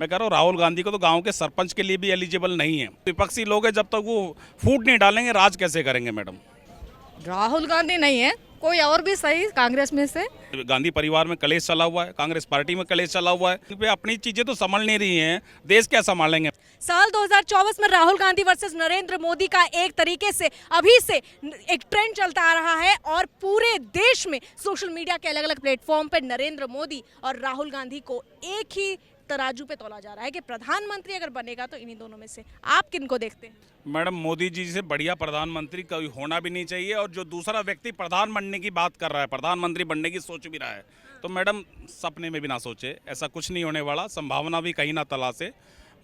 मैं कह रहा हूँ राहुल गांधी को तो गांव के सरपंच के लिए भी एलिजिबल नहीं है। विपक्षी लोग हैं, जब तक वो फूट नहीं डालेंगे राज कैसे करेंगे मैडम। राहुल गांधी नहीं है, कोई और भी सही कांग्रेस में से। गांधी परिवार में कलेश चला हुआ है, कांग्रेस पार्टी में कलेश चला हुआ है, वे अपनी चीजें तो संभाल नहीं रही हैं, देश क्या संभालेंगे। साल 2024 में राहुल गांधी वर्सेस नरेंद्र मोदी का एक तरीके से अभी से एक ट्रेंड चलता आ रहा है और पूरे देश में सोशल मीडिया के अलग अलग प्लेटफॉर्म पर नरेंद्र मोदी और राहुल गांधी को एक ही तराजू पे तोला जा रहा है कि प्रधानमंत्री अगर बनेगा तो इन्हीं दोनों में से। आप किनको देखते हैं? मैडम मोदी जी से बढ़िया प्रधानमंत्री कोई होना भी नहीं चाहिए, और जो दूसरा व्यक्ति प्रधान बनने की बात कर रहा है, प्रधानमंत्री बनने की सोच भी रहा है, तो मैडम सपने में भी ना सोचे, ऐसा कुछ नहीं होने वाला, संभावना भी कहीं ना तलाशे।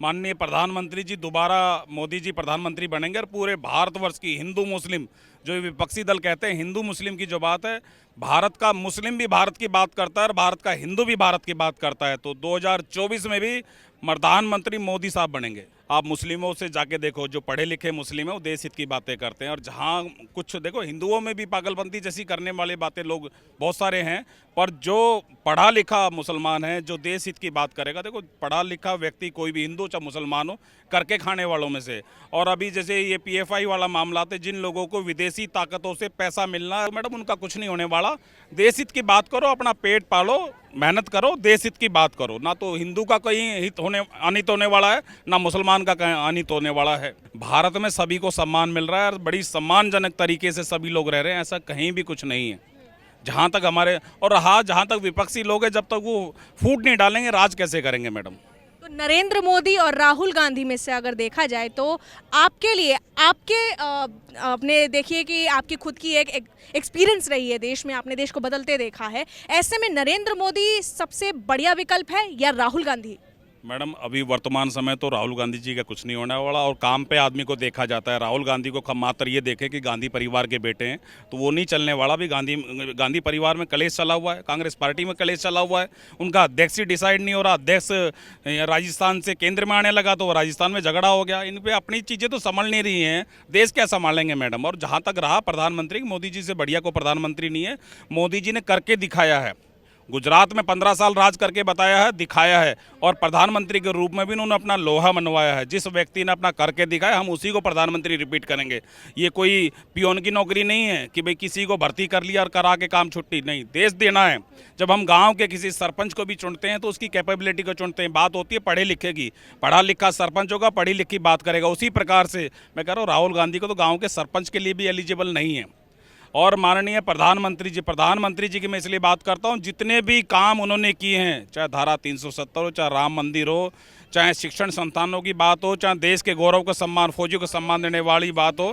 माननीय प्रधानमंत्री जी दोबारा मोदी जी प्रधानमंत्री बनेंगे और पूरे भारतवर्ष की हिंदू मुस्लिम, जो विपक्षी दल कहते हैं हिंदू मुस्लिम की जो बात है, भारत का मुस्लिम भी भारत की बात करता है और भारत का हिंदू भी भारत की बात करता है, तो 2024 में भी प्रधानमंत्री मोदी साहब बनेंगे। आप मुस्लिमों से जाके देखो, जो पढ़े लिखे मुस्लिम है वो देश हित की बातें करते हैं, और जहाँ कुछ देखो हिंदुओं में भी पागलपंती जैसी करने वाले बातें लोग बहुत सारे हैं, पर जो पढ़ा लिखा मुसलमान है जो देश हित की बात करेगा, देखो पढ़ा लिखा व्यक्ति कोई भी हिंदू चाहे मुसलमान हो, करके खाने वालों में से। और अभी जैसे ये PFI वाला मामला थे, जिन लोगों को विदेशी ताकतों से पैसा मिलना है, मैडम उनका कुछ नहीं होने वाला। देश हित की बात करो, अपना पेट पालो, मेहनत करो, देश हित की बात करो, ना तो हिंदू का कहीं हित होने अनित होने वाला है, ना मुसलमान का कहीं अनित होने वाला है। भारत में सभी को सम्मान मिल रहा है और बड़ी सम्मानजनक तरीके से सभी लोग रह रहे हैं, ऐसा कहीं भी कुछ नहीं है। जहाँ तक हमारे और रहा जहाँ तक विपक्षी लोग हैं, जब तक वो फूट नहीं डालेंगे राज कैसे करेंगे मैडम। तो नरेंद्र मोदी और राहुल गांधी में से अगर देखा जाए तो आपके लिए अपने देखिए कि आपकी खुद की एक एक्सपीरियंस रही है देश में, आपने देश को बदलते देखा है, ऐसे में नरेंद्र मोदी सबसे बढ़िया विकल्प है या राहुल गांधी? मैडम अभी वर्तमान समय तो राहुल गांधी जी का कुछ नहीं होने वाला, और काम पे आदमी को देखा जाता है। राहुल गांधी को मात्र ये देखे कि गांधी परिवार के बेटे हैं, तो वो नहीं चलने वाला। भी गांधी परिवार में कलेश चला हुआ है, कांग्रेस पार्टी में कलेश चला हुआ है, उनका अध्यक्ष ही डिसाइड नहीं हो रहा। अध्यक्ष राजस्थान से केंद्र में आने लगा तो राजस्थान में झगड़ा हो गया। इन पर अपनी चीज़ें तो संभाल नहीं रही हैं, देश क्या संभालेंगे मैडम। और जहाँ तक रहा प्रधानमंत्री, मोदी जी से बढ़िया को प्रधानमंत्री नहीं है। मोदी जी ने करके दिखाया है, गुजरात में 15 साल राज करके बताया है, दिखाया है, और प्रधानमंत्री के रूप में भी उन्होंने अपना लोहा मनवाया है। जिस व्यक्ति ने अपना करके दिखाया, हम उसी को प्रधानमंत्री रिपीट करेंगे। ये कोई पियोन की नौकरी नहीं है कि भाई किसी को भर्ती कर लिया और करा के काम छुट्टी, नहीं, देश देना है। जब हम गांव के किसी सरपंच को भी चुनते हैं तो उसकी कैपेबिलिटी को चुनते हैं। बात होती है पढ़े लिखे की, पढ़ा लिखा सरपंच होगा, पढ़ी लिखी बात करेगा। उसी प्रकार से मैं कह रहा हूँ राहुल गांधी को तो गाँव के सरपंच के लिए भी एलिजिबल नहीं है। और माननीय प्रधानमंत्री जी की मैं इसलिए बात करता हूं, जितने भी काम उन्होंने किए हैं, चाहे धारा 370 हो, चाहे राम मंदिर हो, चाहे शिक्षण संस्थानों की बात हो, चाहे देश के गौरव को सम्मान, फौजियों को सम्मान देने वाली बात हो,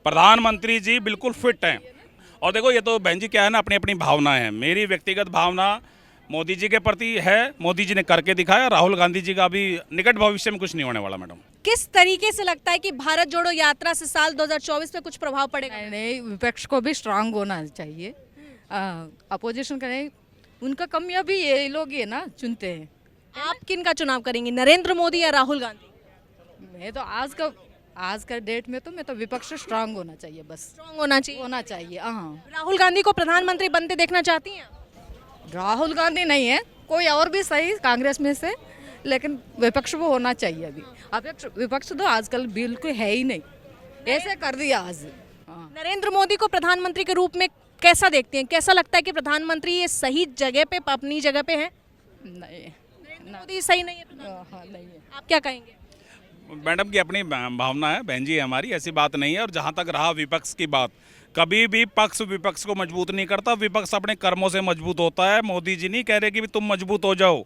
प्रधानमंत्री जी बिल्कुल फिट हैं। और देखो ये तो बहन जी क्या है ना, अपनी अपनी भावना है। मेरी व्यक्तिगत भावना मोदी जी के प्रति है, मोदी जी ने करके दिखाया। राहुल गांधी जी का अभी निकट भविष्य में कुछ नहीं होने वाला मैडम। किस तरीके से लगता है कि भारत जोड़ो यात्रा से साल 2024 पे कुछ प्रभाव पड़ेगा? नहीं, विपक्ष को भी स्ट्रांग होना चाहिए। अपोजिशन करें, उनका कमियां भी ये लोग ही है ना चुनते हैं। आप किन का चुनाव करेंगे, नरेंद्र मोदी या राहुल गांधी? मैं तो आज का डेट में तो मैं तो विपक्ष स्ट्रांग होना चाहिए, बस स्ट्रांग होना चाहिए। हाँ, राहुल गांधी को प्रधानमंत्री बनते देखना चाहती हैं? राहुल गांधी नहीं है, कोई और भी सही कांग्रेस में से, लेकिन विपक्ष वो होना चाहिए। अभी विपक्ष तो आजकल बिल्कुल है ही नहीं, ऐसे कर दिया आज। हाँ। नरेंद्र मोदी को प्रधानमंत्री के रूप में कैसा देखते हैं? कैसा लगता है कि प्रधानमंत्री ये सही जगह पे, अपनी जगह पे है? नहीं, मोदी सही नहीं है प्रधानमंत्री? हाँ, नहीं है। आप क्या कहेंगे? मैडम की अपनी भावना है, बहन जी हमारी, ऐसी बात नहीं है। और जहाँ तक रहा विपक्ष की बात, कभी भी पक्ष विपक्ष को मजबूत नहीं करता, विपक्ष अपने कर्मों से मजबूत होता है। मोदी जी नहीं कह रहे कि भी तुम मजबूत हो जाओ,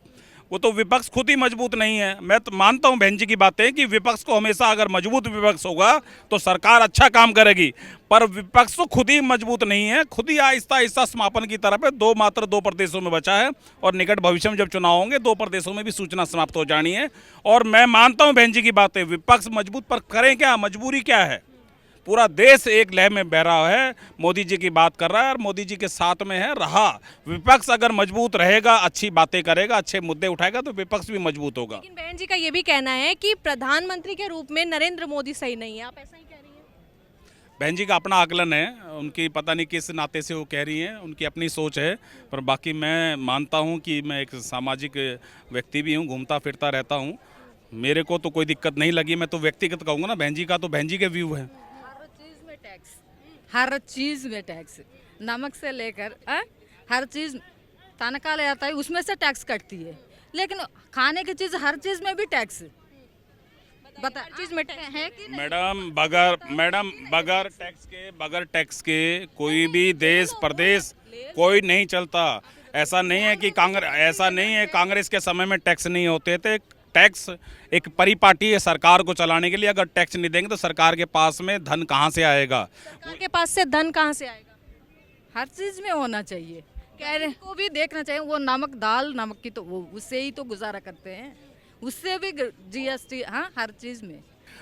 वो तो विपक्ष खुद ही मजबूत नहीं है। मैं तो मानता हूं बहन जी की बातें कि विपक्ष को हमेशा, अगर मजबूत विपक्ष होगा तो सरकार अच्छा काम करेगी, पर विपक्ष तो खुद ही मजबूत नहीं है, खुद ही आहिस्ता आहिस्ता समापन की तरफ है। मात्र दो प्रदेशों में बचा है, और निकट भविष्य में जब चुनाव होंगे 2 प्रदेशों में भी सूचना समाप्त हो जानी है। और मैं मानता हूं बहन जी की बातें, विपक्ष मजबूत, पर करें क्या, मजबूरी क्या है। पूरा देश एक लय में बह रहा है, मोदी जी की बात कर रहा है और मोदी जी के साथ में है। रहा विपक्ष अगर मजबूत रहेगा, अच्छी बातें करेगा, अच्छे मुद्दे उठाएगा, तो विपक्ष भी मजबूत होगा। लेकिन बहन जी का ये भी कहना है कि प्रधानमंत्री के रूप में नरेंद्र मोदी सही नहीं है, आप ऐसा ही कह रही हैं? बहन जी का अपना आकलन है, उनकी पता नहीं किस नाते से वो कह रही हैं, उनकी अपनी सोच है। पर बाकी मैं मानता हूँ कि मैं एक सामाजिक व्यक्ति भी हूँ, घूमता फिरता रहता हूँ, मेरे को तो कोई दिक्कत नहीं लगी। मैं तो व्यक्तिगत कहूँगा ना, बहन जी का तो बहन जी के व्यू है। हर चीज में टैक्स, हर चीज में टैक्स, नमक से लेकर हर चीज तनख्वाह ले आता है उसमें से टैक्स कटती है, लेकिन खाने की चीज हर चीज में भी टैक्स बता हर चीज में टैक्स है कि नहीं? मैडम बगैर टैक्स के कोई भी देश प्रदेश कोई नहीं चलता। ऐसा नहीं है कांग्रेस के समय में टैक्स नहीं होते थे। टैक्स एक परिपाटी है सरकार को चलाने के लिए, अगर टैक्स नहीं देंगे तो सरकार के पास में धन कहाँ से आएगा? सरकार के पास से धन कहाँ से आएगा? हर चीज में होना चाहिए, कह रहे को भी देखना चाहिए। वो नमक दाल नमक की तो वो उससे ही तो गुजारा करते हैं, उससे भी जीएसटी, हाँ हर चीज में।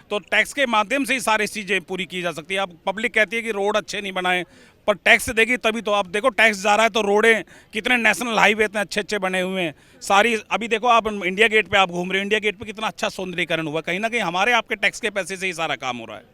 तो टैक्स के माध्यम से ही सारी चीज़ें पूरी की जा सकती है। अब पब्लिक कहती है कि रोड अच्छे नहीं बनाए, पर टैक्स देगी तभी तो। आप देखो टैक्स जा रहा है तो रोडें कितने, नेशनल हाईवे इतने अच्छे अच्छे बने हुए हैं सारी। अभी देखो आप इंडिया गेट पे आप घूम रहे हो, इंडिया गेट पे कितना अच्छा सौंदर्यीकरण हुआ, कहीं ना कहीं हमारे आपके टैक्स के पैसे से ही सारा काम हो रहा है।